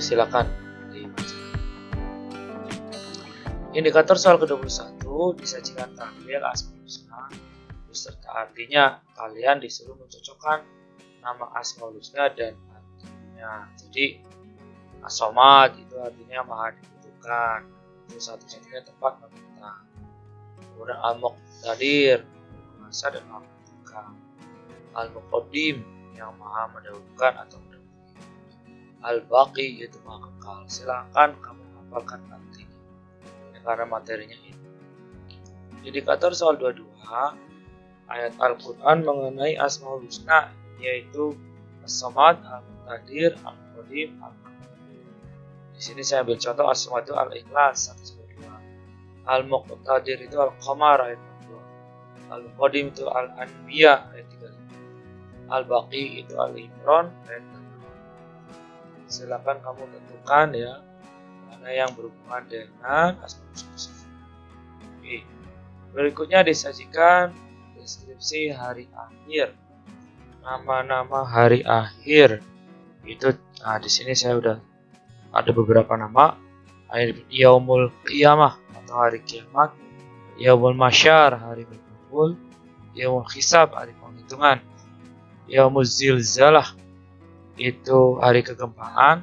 Silakan dibaca. Indikator soal ke-21 disajikan tampil Asmaul Husna beserta artinya. Kalian disuruh mencocokkan nama Asmaul Husna dan artinya. Jadi As-Somad itu artinya maha dibutuhkan, itu satu-satunya tempat meminta. Kemudian Al-Muqtadir, penguasa dan maha membutuhkan. Al-Muqaddim yang maha mendahulukan atau mendahului. Al-Baqi yaitu maha kekal. Silakan kamu hafalkan artinya karena materinya ini. Indikator soal 22 ayat Al-Quran mengenai Asmaul Husna yaitu As-Somad, Al-Muqtadir, Al-Muqaddim, Al-Muqaddim. Di sini saya ambil contoh As-Somad itu Al-Ikhlas 1-2. Al-Muqtadir itu Al-Qamar ayat 2. Al-Muqaddim itu Al-Anbiya ayat 3. Al-Baqi itu Al-Imran ayat 6. Silakan kamu tentukan ya mana yang berhubungan dengan Asmaul Husna. Oke. Berikutnya disajikan deskripsi hari akhir. Nama-nama hari akhir itu, di sini saya udah ada beberapa nama. Yaumul Qiyamah atau hari kiamat, Yaumul Masyar hari berkumpul, Yaumul Hisab hari penghitungan, Yaumul Zilzalah itu hari kegempaan,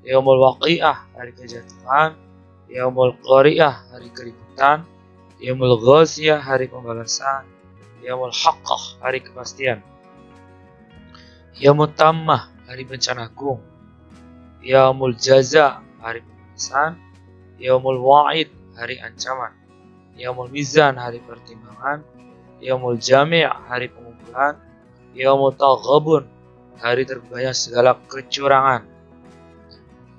Yaumul Waqi'ah hari kejatuhan, Yaumul Qari'ah hari keributan, Yaumul Ghaziyah hari pembalasan, Yaumul Haqqah hari kepastian, Yaumul Tammah hari bencana agung, Yaumul Jaza hari pembalasan, Yaumul Wa'id hari ancaman, Yaumul Mizan hari pertimbangan, Yaumul Jami' hari pengumpulan, Yaumul Taghabun hari terbukanya segala kecurangan,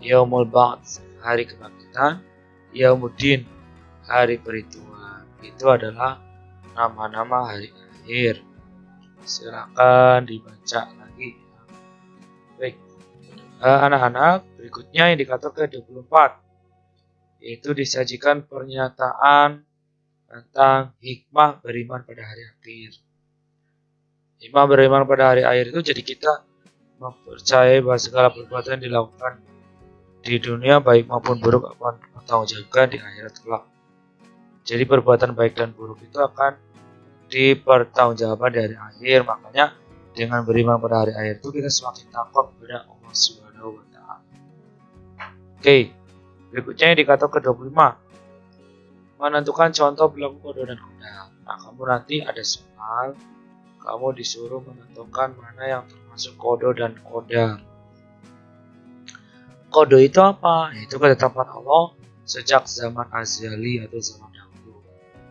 Yaumul Ba'ts hari kebangkitan, Yaumuddin hari perhitungan. Itu adalah nama-nama hari akhir. Silakan dibaca lagi. Baik, anak-anak, berikutnya indikator ke-24 yaitu disajikan pernyataan tentang hikmah beriman pada hari akhir. Hikmah beriman pada hari akhir itu jadi kita mempercayai bahwa segala perbuatan yang dilakukan di dunia baik maupun buruk akan dipertanggungjawabkan di akhirat kelak. Jadi perbuatan baik dan buruk itu akan dipertanggungjawabkan di hari akhir. Makanya dengan beriman pada hari akhir itu kita semakin takut kepada Allah Subhanahu wa Ta'ala. Oke, berikutnya indikator ke-25 menentukan contoh perilaku kodo dan kodar. Nah, kamu nanti ada soal, kamu disuruh menentukan mana yang termasuk kodo dan kodar. Kodo itu apa? Itu ketetapan Allah sejak zaman azali atau zaman dahulu,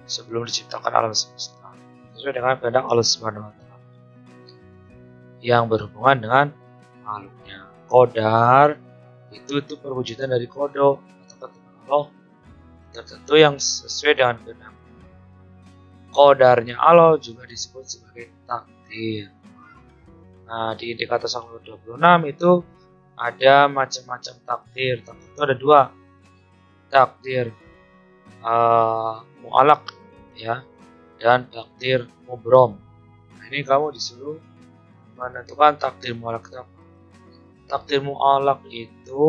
sebelum diciptakan alam semesta, sesuai dengan kehendak Allah Subhanahu wa Ta'ala yang berhubungan dengan makhluknya. Kodar itu perwujudan dari kodo atau ketetapan Allah tertentu yang sesuai dengan kehendak. Kodarnya Allah juga disebut sebagai takdir. Nah, di indikator 26 itu ada macam-macam takdir. Takdir itu ada dua, takdir mu'alaq ya, dan takdir mubrom. Nah, ini kamu disuruh menentukan takdir mu'alaq itu apa. Takdir mu'alaq itu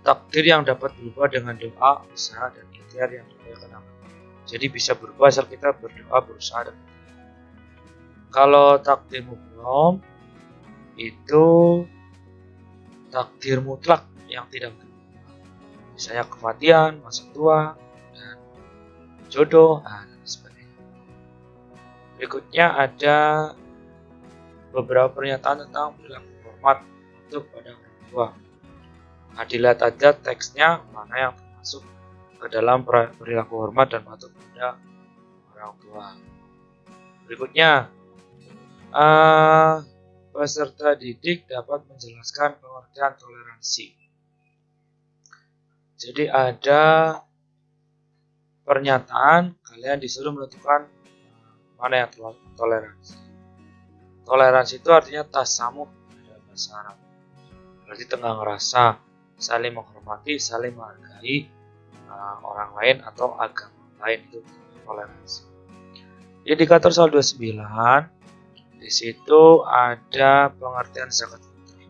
takdir yang dapat berubah dengan doa, usaha, dan ikhtiar yang dilakukan Allah. Jadi bisa berubah asal kita berdoa, berusaha, dan kalau takdir mubrom itu takdir mutlak yang tidak berubah. Misalnya kematian, masa tua, dan jodoh, dan sebagainya. Berikutnya ada beberapa pernyataan tentang perilaku hormat untuk pada orang tua. Nah, dilihat aja teksnya mana yang termasuk ke dalam perilaku hormat dan patuh pada orang tua. Berikutnya, peserta didik dapat menjelaskan pengertian toleransi. Jadi ada pernyataan, kalian disuruh menentukan mana yang toleransi. Toleransi itu artinya tasamuh dalam bahasa Arab. Berarti tenggang rasa, saling menghormati, saling menghargai orang lain atau agama lain, itu toleransi. Indikator soal 29 Di situ ada pengertian zakat fitrah.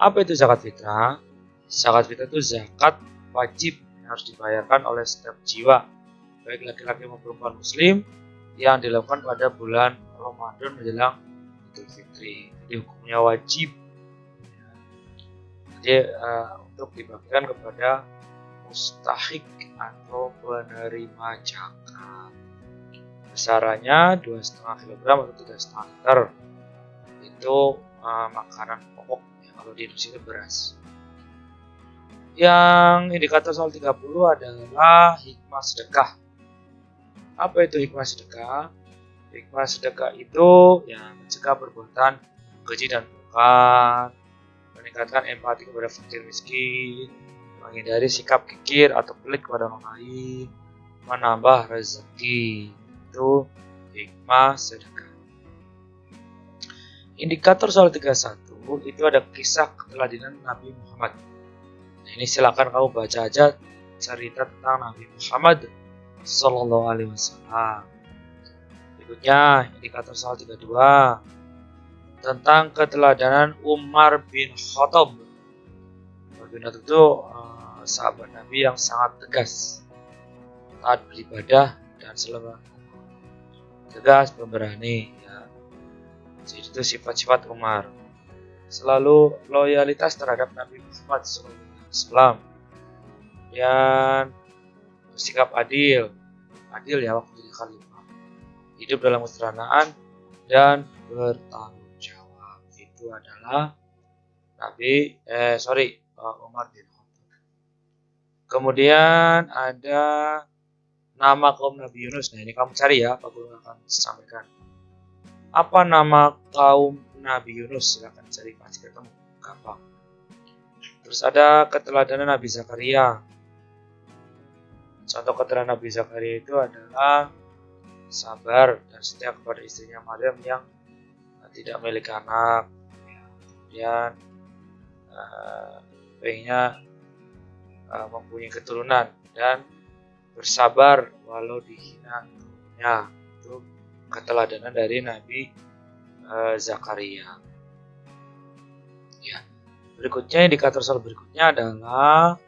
Apa itu zakat fitrah? Zakat fitrah itu zakat wajib yang harus dibayarkan oleh setiap jiwa, baik laki-laki maupun perempuan muslim, yang dilakukan pada bulan Ramadan menjelang Idul Fitri. Jadi hukumnya wajib. Jadi untuk dibagikan kepada mustahik atau penerima zakat. Besarannya 2,5 kg atau 3,5 liter. Itu makanan pokok ya, kalau di Indonesia itu beras. Yang indikator soal 30 adalah hikmah sedekah. Apa itu hikmah sedekah? Hikmah sedekah itu ya mencegah perbuatan keji dan mungkar, meningkatkan empati kepada fakir miskin, menghindari sikap kikir atau pelit kepada orang lain, menambah rezeki. Itu hikmah sedekah. Indikator soal 31 itu ada kisah keteladanan Nabi Muhammad. Nah, ini silakan kamu baca aja cerita tentang Nabi Muhammad Sallallahu Alaihi Wasallam. Berikutnya indikator soal 32 tentang keteladanan Umar bin Khattab. Umar bin Khattab itu sahabat Nabi yang sangat tegas, taat beribadah dan selalu tegas, pemberani ya. Jadi itu sifat-sifat Umar. Selalu loyalitas terhadap Nabi Muhammad SAW dan bersikap adil ya waktu jadi khalifah. Hidup dalam kesederhanaan dan bertanggung jawab. Itu adalah Umar bin Khattab. Kemudian ada nama kaum Nabi Yunus. Nah, ini kamu cari ya, Pak Guru akan sampaikan. Apa nama kaum Nabi Yunus? Silahkan cari, pasti ketemu, gampang. Terus ada keteladanan Nabi Zakaria. Contoh keteladanan Nabi Zakaria itu adalah sabar dan setia kepada istrinya Maryam yang tidak memiliki anak. Kemudian pengennya mempunyai keturunan dan bersabar walau dihina kaumnya. Itu keteladanan dari Nabi Zakaria. Ya. Berikutnya indikator soal berikutnya adalah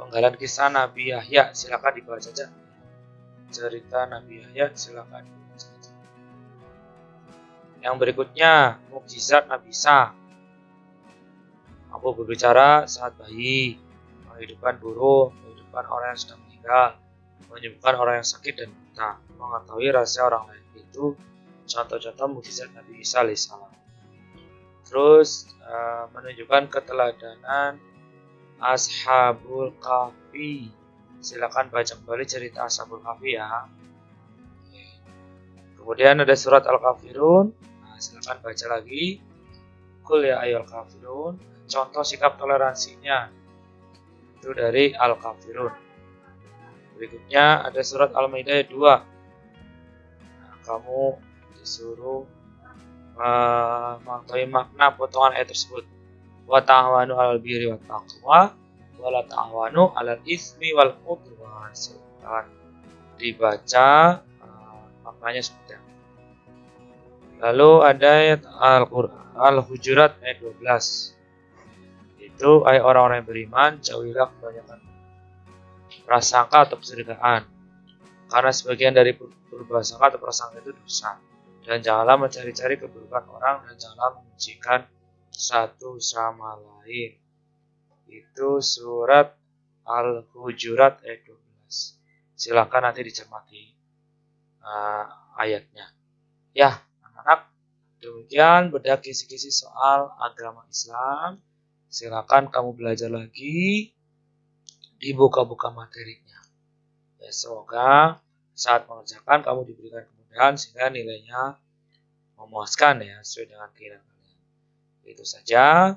penggalan kisah Nabi Yahya. Silakan dibaca saja. Cerita Nabi Yahya silakan dibaca saja. Yang berikutnya mukjizat Nabi Isa. Mampu berbicara saat bayi, menghidupkan burung, menghidupkan orang yang sudah meninggal, menyembuhkan orang yang sakit dan buta, mengetahui rahasia orang lain. Itu contoh-contoh mukjizat Nabi Isa alaihissalam. Terus menunjukkan keteladanan Ashabul Kahfi. Silakan baca kembali cerita Ashabul Kahfi ya. Kemudian ada surat Al-Kafirun. Nah, silakan baca lagi. Qul ya ayyuhal kafirun. Contoh sikap toleransinya itu dari Al-Kafirun. Berikutnya ada surat Al-Maidah 2. Nah, kamu disuruh mengetahui makna potongan ayat tersebut. Wa ta'awanu 'alal birri wat taqwa wa la ta'awanu 'alal itsmi wal udwan. Silakan dibaca maknanya seperti apa. Lalu ada ayat Al-Hujurat ayat 12. Itu ayat orang-orang yang beriman, jauhilah kebanyakan prasangka atau persediaan. Karena sebagian dari prasangka atau prasangka itu dosa. Dan janganlah mencari-cari keburukan orang dan janganlah memujikan satu sama lain. Itu surat Al-Hujurat ayat 12. Silakan nanti dicermati ayatnya. Ya, anak-anak, demikian bedah kisi-kisi soal agama Islam. Silakan kamu belajar lagi, dibuka-buka materinya. Ya, semoga saat mengerjakan kamu diberikan kemudahan sehingga nilainya memuaskan ya sesuai dengan keinginan kalian. Itu saja.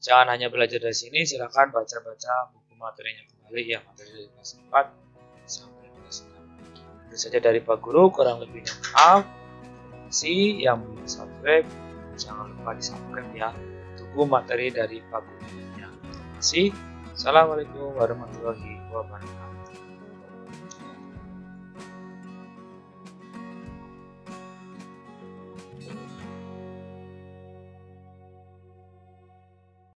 Jangan hanya belajar dari sini, silakan baca-baca buku materinya kembali ya, materi dari kelas 4 sampai kelas 6. Itu saja dari Pak Guru, kurang lebihnya maaf. Terima kasih yang belum subscribe, jangan lupa di subscribe ya. Tunggu materi dari Pak Guru. Terima kasih. Assalamualaikum warahmatullahi wabarakatuh.